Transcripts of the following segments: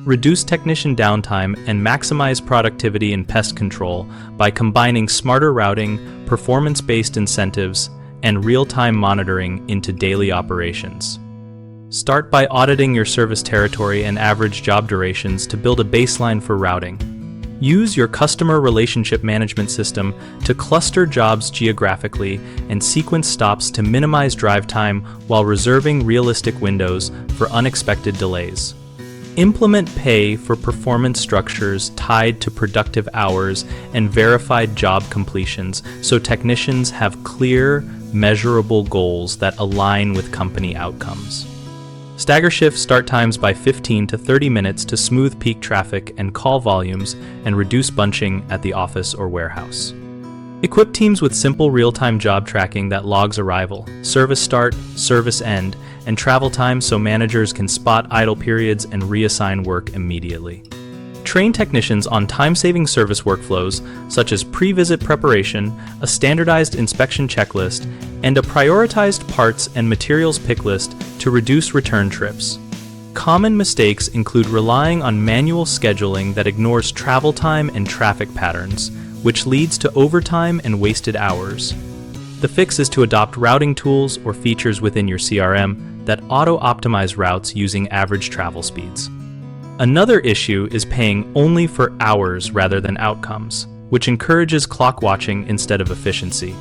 Reduce technician downtime and maximize productivity in pest control by combining smarter routing, performance-based incentives, and real-time monitoring into daily operations. Start by auditing your service territory and average job durations to build a baseline for routing. Use your customer relationship management system to cluster jobs geographically and sequence stops to minimize drive time while reserving realistic windows for unexpected delays. Implement pay-for-performance structures tied to productive hours and verified job completions so technicians have clear, measurable goals that align with company outcomes. Stagger shift start times by 15 to 30 minutes to smooth peak traffic and call volumes and reduce bunching at the office or warehouse. Equip teams with simple real-time job tracking that logs arrival, service start, service end, and travel time so managers can spot idle periods and reassign work immediately. Train technicians on time-saving service workflows such as pre-visit preparation, a standardized inspection checklist, and a prioritized parts and materials pick list to reduce return trips. Common mistakes include relying on manual scheduling that ignores travel time and traffic patterns, which leads to overtime and wasted hours. The fix is to adopt routing tools or features within your CRM that auto-optimize routes using average travel speeds. Another issue is paying only for hours rather than outcomes, which encourages clock watching instead of efficiency.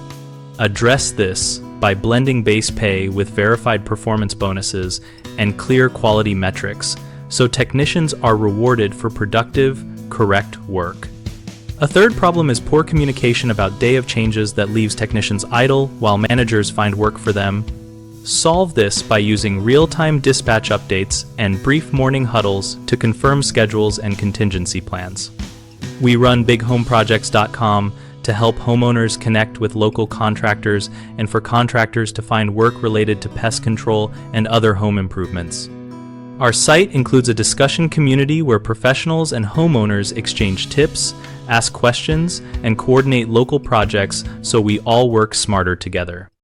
Address this by blending base pay with verified performance bonuses and clear quality metrics, so technicians are rewarded for productive, correct work. A third problem is poor communication about day of changes that leaves technicians idle while managers find work for them. Solve this by using real-time dispatch updates and brief morning huddles to confirm schedules and contingency plans. We run bighomeprojects.com to help homeowners connect with local contractors and for contractors to find work related to pest control and other home improvements. Our site includes a discussion community where professionals and homeowners exchange tips, ask questions, and coordinate local projects so we all work smarter together.